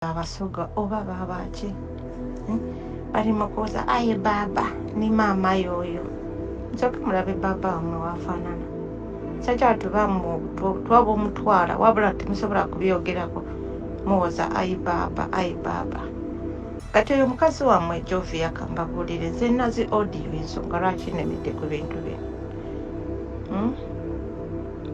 Abasoga oba babaki bali mukuuza aye baba ni mama yoyo nsoke mulabe baba wamwe wafaanana sajja tuba mu twaba omutwala wabula temusobola kubyogerako muwoza ayi baba kati oyo mukazi wammwe Jovi yakambabuulire nze nazi audio ensonga lwaki nemedde ku bintu bino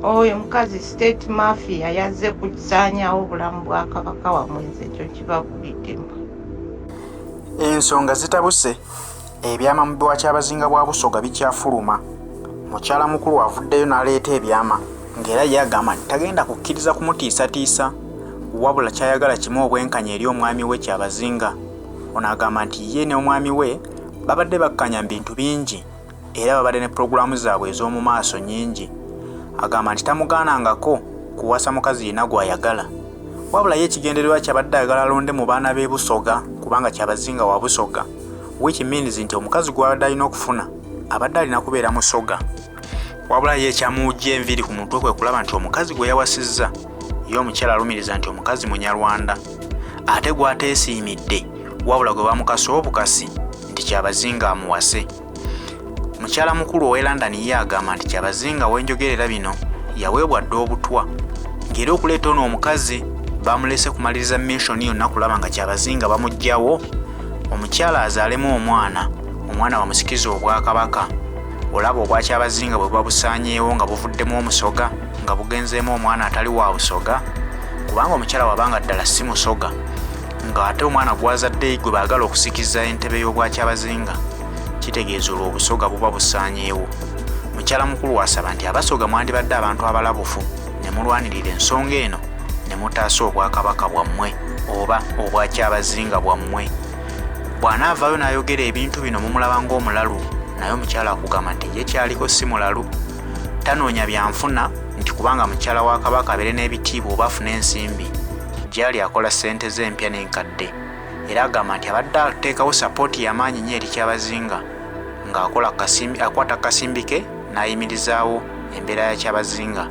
oyo mukazi state mafia yazze kusaanyawo obulamu bwa kabaka wammwe nze ekyo kibabuliddemu. Ensonga zitabuse ebyama mu bwa Kyabazinga bwa Busoga bikyafuluma. Mukyala mukulu avuddeyo n'aleeta ebyama ng'era yagamba nti tagenda kukkiriza kumutiisatiisa wabula kyayagala kimu obwenkanya eri omwami we Kyabazinga. Ono agamba nti ye n'omwami we babadde bakkanya bintu bingi era babadde ne pulogulaamu zaabwe ez'omu maaso nnyingi. Agamba nti tamugaanangako kuwasa mukazi yenna gw'ayagala wabula ye ekigendererwa kyabadde ayagala alonde mu baana b'e Busoga kubanga Kyabazinga wa Busoga, which means nti omukazi gw'abadde alina okufuna abadde alina kubeera Musoga. Wabula ye ekyamuwujja enviiri ku mutwe kwe kulaba nti omukazi gwe yawasizza ye omukyala alumiriza nti omukazi Munyarwanda ate gw'ateesiimidde wabula gwe bamukasa obukasi nti Kyabazinga amuwase. Mukyala mukulu ow'e London ye agamba nti Kyabazinga wenjogerera bino yaweebwa dda obutwa ng'era okuleeta ono omukazi bamulese kumaliriza mission yonna kulaba nga Kyabazinga bamuggyawo omukyala azaalemu omwana bamusikiza obwakabaka. Olaba obwa Kyabazinga bwe babusaanyeewo nga buvuddemu omusoga nga bugenzeemu omwana atali wa Busoga kubanga omukyala wabanga ddala si Musoga ng'ate omwana gwazadde gwe baagala okusikiza entebe y'obwa Kyabazinga kitegeeza olwo Obusoga buba busaanyeewo. Mukyala mukulu wasaba nti Abasoga mwandibadde abantu abalabufu ne mulwanirira ensonga eno ne mutaasa obwakabaka bwammwe oba obwa Kyabazinga bwammwe. Bw'anaavaayo n'ayogera ebintu bino mumulaba ng'omulalu naye omukyala akugamba nti ye kyaliko si mulalu. Tanoonya byanfuna nti kubanga mukyala wa kabaka abeere n'ebitiibwa oba afuna ensimbi gy'ali akola ssente z'empya n'enkadde. Era agamba nti abadde ateekawo sapooti y'amaanyi nnyo eri Kyabazinga ng'akwata kasimbi ke n'ayimirizaawo embeera ya Kyabazinga.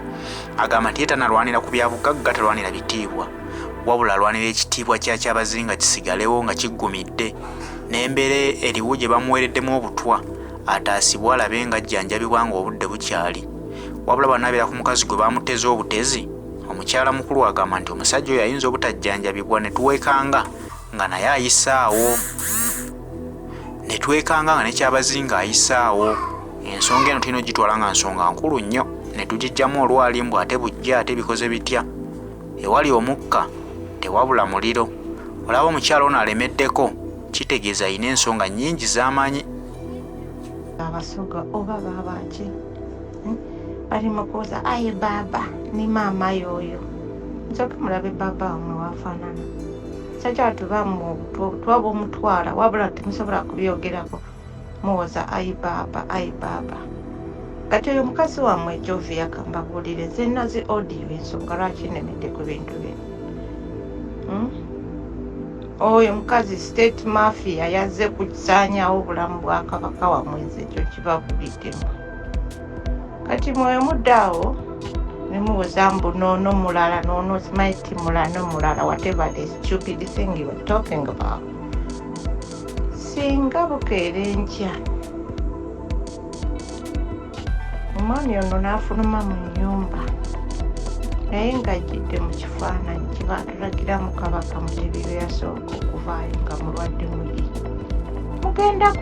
Agamba nti ye tanalwanira ku byabugagga, talwanira bitiibwa wabula alwanira ekitiibwa kya Kyabazinga kisigalewo nga kiggumidde n'embeera eriwo gye bamuweereddemu obutwa ataasibwe alabe nga ajjanjabibwa ng'obudde bukyali. Wabula bw'anabeera ku mukazi gwe bamuteze obutezi, omukyala mukulu agamba nti omusajja oyo ayinza obutajjanjabibwa ne tuwekanga nga naye ayisaawo ne Kyabazinga ayisaawo. Ensonga eno tulina ogitwala nga nsonga nkulu nnyo ne tugijjamu olwali mbu ate bujja ate bikoze bitya. Ewali omukka tewabula muliro. Olaba omukyala ono alemeddeko kitegeeza ayina ensonga nnyingi z'amanyi. Abasoga oba babaki bali mukuuza aye baba ni mama yoyo nsoke mulabe baba wamwe wafaanana sajja tuba mu twaba omutwala wabula temusobola kubyogerako muwoza ayi baba kati oyo mukazi wammwe Jovi yakambabuulire nze nazi audio ensonga lwaki nemedde ku bintu bino oyo mukazi state mafia yazze kusaanyawo obulamu bwa kabaka wammwe nze ekyo kibabuliddemu. Kati mwoyo muddaawo ne muwoza mbu noono mulala noono smaiti mulala mulala whatever the stupid thing you are talking about. Singa bukeera enkya omwami ono n'afuluma mu nnyumba naye ng'ajjidde mu kifaananyi kye baatulagiramu kabaka Mutebi yasooka okuvaayo nga mulwadde muli. Mugenda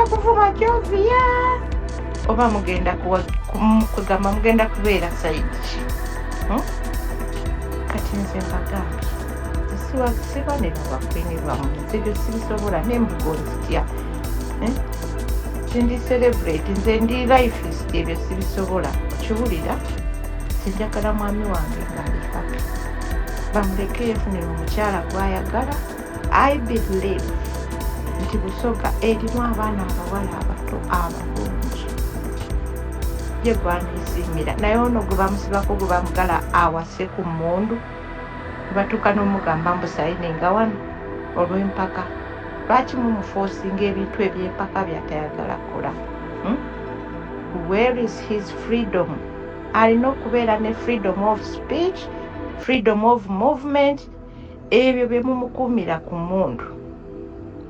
kuvuma Jovia oba mugenda kugamba mugenda kubeera sayidi ki? Kati nze mbagambye sibanira bwakwinirwamu nze ebyo sibisobola n'embugo nzitya ndi celebrate nze ndi lifist ebyo sibisobola okiwulira. Sinjagala mwami wange ng'ali happy bamuleke yeefunira omukyala gw'ayagala. I believe nti Busoga erimu abaana abawala abato abalungi ye gwanesiimira naye ono gwe bamusibako gwe bamugala awase ku mmundu batuuka n'omugamba mbu sayininga wano olw'empaka. Lwaki mumufoosinga ebintu eby'empaka by'atayagala kukola? Where is his freedom? Alina okubeera ne freedom of speech freedom of movement, ebyo bye mumukumira ku mundu.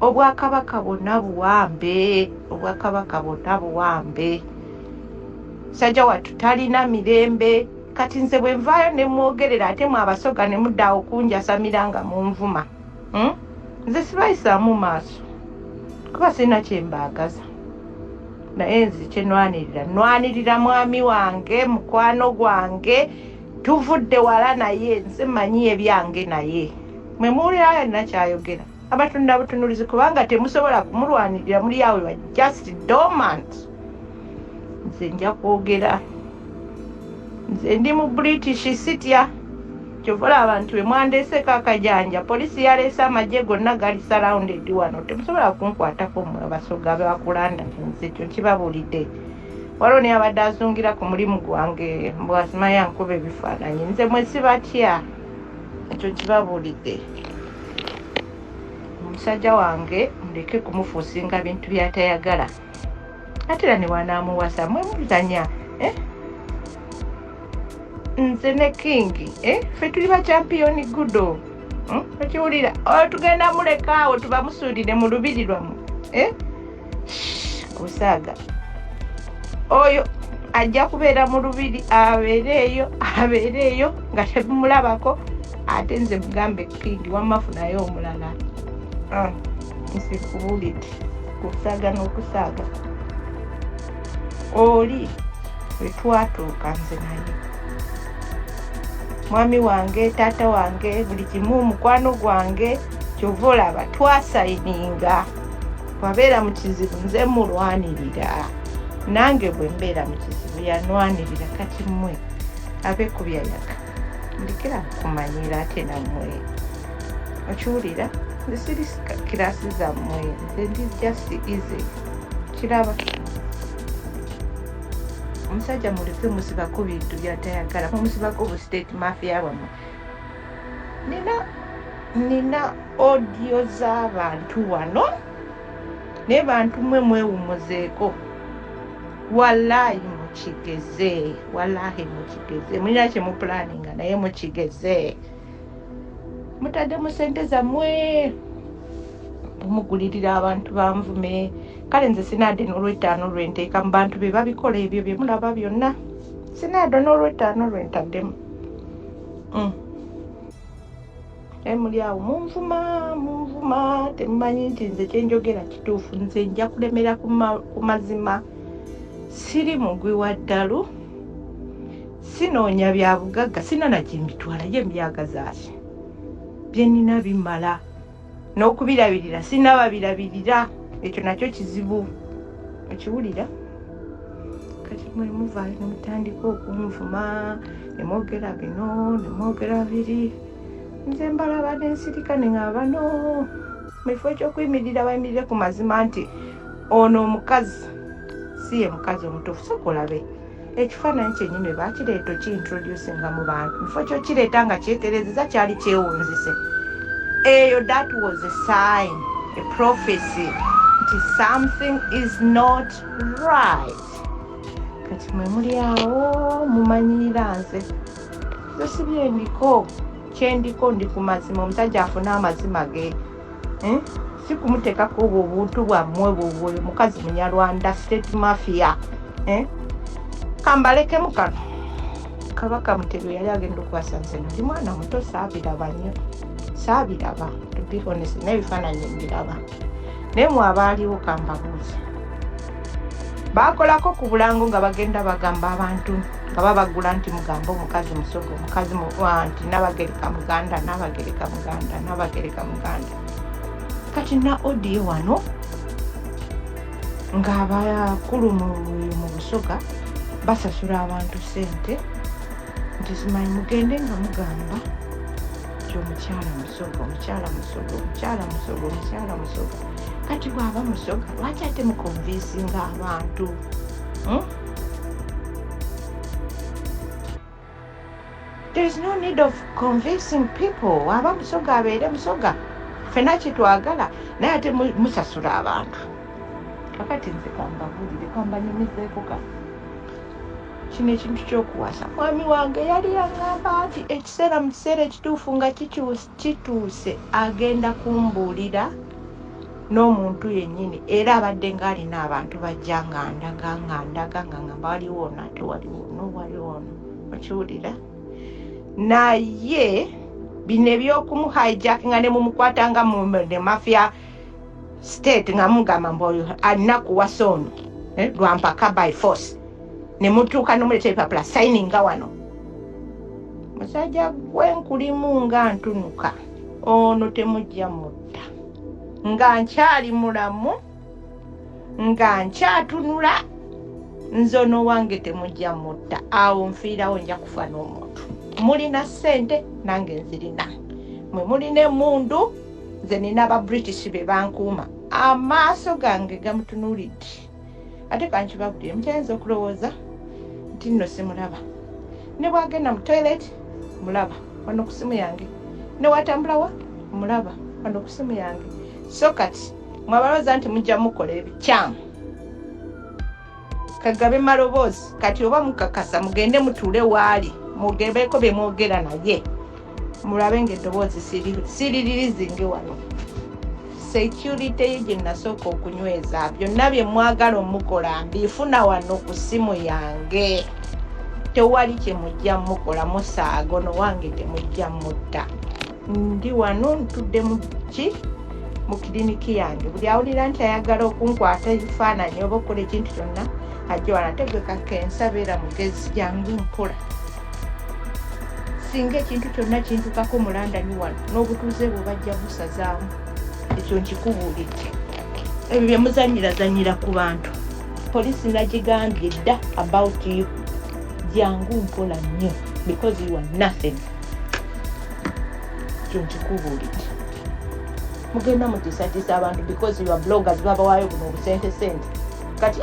Obwakabaka bonna buwambe, obwakabaka bonna buwambe. Sajja wattu talina mirembe, kati nze bwe nvaayo ne mwogerera ate mu abasoga ne mudda okunjasamira nga munvuma. Nze sibayisaamu maaso kuba sirina kye mbaagaza. Naye nze kye nwanirira mwami wange, mukwano gwange, tuvudde wala naye, nze mmanyi ebyange naye. Mwe muwulirayo alina kyayogera. Abatunda butunulizi kubanga temusobola kumulwanirira, muli awe wa just dormant. Nze nja kwogera. Nze ndi mu British sitya. Kyovula abantu bwe mwandeeseko akajanja, polisi yaleese amagye gonna gali surrounded wano. Temusobola kunkwatako mmwe abasoga bakulanda. Nze ekyo kibabuulidde. Waliwo ne abadde azungira ku mulimu gwange mbu asimaye ankuba ebifaananyi. Nze mwe sibatya. Ekyo kibabuulidde. Omusajja wange muleke kumufuusinga bintu by'atayagala. Ate era ne wanaamuwasa mwe mulitanya. Nze ne King, ffe tuli ba champion gudo. Okiwulira, tugenda muleka awo tubamusuulire mu lubiri lwamu. Kusaaga. Oyo ajja kubeera mu lubiri, abeereeyo nga tebimulabako. Ate nze mugambe King wamafunayo omulala. Nsikubuulidde kusaaga n'okusaaga. Oli we twatuuka nze naye. Mwami wange, taata wange, buli kimu mukwano gwange, kyova olaba twasayininga. Wabeera mu kizibu nze mulwanirira. Nange bwe mbeera mu kizibu yanwanirira, kati mmwe ab'ekubyayaga ndekera kumanyira ate nammwe. Okiwulira? Nze siri kirasi zammwe, nze ndi just easy. Kiraba? Omusajja muleke musibako bintu by'atayagala, musibako bu state mafia bwamwe. Nina audio z'abantu wano ne bantu mwe mwewumuzeeko. Wallahi mukigeze, mulina kye mupulaninga naye mukigeze. Mutadde mu ssente zammwe mugulirira abantu banvume. Kale nze sinaadde n'olw'ettaano lwenteeka mu bantu be babikola ebyo bye mulaba byonna. Sinaadde n'olw'ettaano lwentaddemu. Muli awo munvuma, temumanyi nti nze kye njogera kituufu. Nze nja kulemera ku mazima. Siri mugwi wa ddalu, sinoonya bya bugagga, sina na gye mbitwala, ye mbyagazaaki. Bye nnina bimala. N'okubirabirira sinababirabirira. Ekyo nakyo kizibu. Okiwulira? Kati mwe muvaayo ne mutandika okunvuma, ne mwogera bino, ne mwogera biri. Nze mbalaba n'ensirika ne ng'aba no. Mu kifo ky'okuyimirira bayimirire ku mazima nti ono omukazi si ye mukazi omutuufu. Sooka olabe ekifaananyi kyennyini baakireeta okintroducinga mu bantu. Mu kifo ky'okireeta nga kyeterezeza kyali kyewunzise. Eyo that was a sign, a prophecy. Something is not right. Kati mwe muli awo mumanyira nze. Nze sibye ndiko, kyendiko ndi ku mazima, omusajja afuna amazima ge. Si kumuteekako obwo obuntu bwammwe bwobwo, mukazi munyarwanda, state mafia. Kambalekemu kano. Kabaka Mutebi yali agenda okubasa nze ndi mwana muto saabiraba nnyo. Saabiraba, to be honest, n'ebifaananyi mbiraba. Naye mwe abaaliwo kambabuuze. Baakolako ku bulango nga bagenda bagamba abantu nga babagula nti mugamba omukazi musogo, omukazi nti Nabagereka Muganda. Kati na audio wano ng'abakulu mu Busoga basasula abantu ssente nti simanyi mugende nga mugamba nti omukyala musogo. Kati bw'aba musoga lwaki ate mukonvinsinga abantu? There is no need of convincing people. Waba musoga abeere musoga. Ffenna kitwagala naye ate musasula abantu. Kakati nze kambabuulire kambanyumizeeko kano. kino ekintu ky'okuwasa mwami wange yali yaŋŋamba nti ekiseera mu kiseera ekituufu nga kituuse agenda kumbuulira n'omuntu yennyini era abadde ng'alina abantu bajja nga ndaga ngamba waliwo ono ate waliwo ono okiwulira naye bino eby'okumuhijakinga ne mumukwatanga mu ne mafia state nga mugamba mbu alina kuwasa ono lwampaka by force ne mutuuka n'omuleeta ebipapula sayininga wano musajja gwenkulimu nga ntunuka ono temujja mutta nga nkyali mulamu nga nkyatunula nze ono wange temujja mutta awo nfiirawo nja kufa n'omuntu mulina ssente nange nzirina mwe mulina emundu nze nina ababritish be bankuuma amaaso gange gamutunuulidde ate kankibabulire mukyayinza okulowooza nti nno simulaba ne bwagenda mu toilet mulaba wano ku simu yange ne watambulawa mulaba wano ku simu yange so kati mwabalooza nti mujja mukola ebikyamu kagabe maloboozi kati oba mukakasa mugende mutuule waali mugebeeko bye mwogera naye mulabe ng'eddoboozi siririzinge wano security ye gye nasooka okunyweza byonna bye mwagala omukola mbifuna wano ku simu yange tewali kye mujja mukola musaago no wange temujja mutta ndi wano ntudde mu kiriniki yange buli awulira nti ayagala okunkwata ebifaananyi oba okukola ekintu kyonna ajja wano ate gwe kakensa beera mugezi jangu nkola singa ekintu kyonna kintukako mulandani wano n'obutuuze bwe bajja busazaamu ekyo nkikubuulidde ebyo bye muzanyirazanyira ku bantu poliisi nagigambye dda about you jangu mpola nnyo because you are nothing ekyo nkikubuulidde mugenda mutiisatiisa abantu because you are bloggers babawaayo buno obusente kati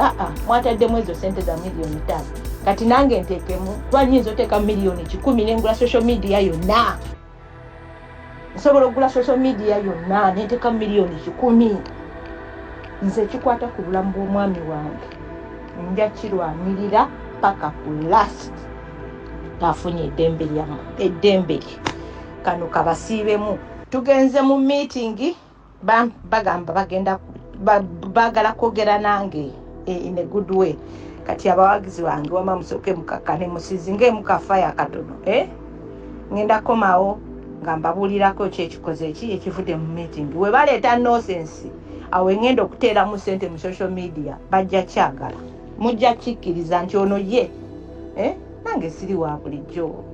mwataddemu ezo sente za miliyoni 5 kati nange nteekemu twanyinza oteeka miliyoni 10 nengula social media yonna nsobola okugula social media yonna nenteeka miliyoni 10 nze kikwata ku bulamu bw'omwami wange nja kirwanirira paka ku last tafunye eddembe lye kano kabasiibemu tugenze mu meeting bagamba bagenda bagala kwogera nange in a good way kati abawagizi wange wama musooke mukakane musizinge mukafaya katono ngenda komawo nga mbabuulirako kyekikoze ekivudde mu meeting we baleeta nonsense awe ngenda okuteeramu ssente mu social media bajja kyagala mujja kikkiriza nti ono ye nange siri wa bulijjo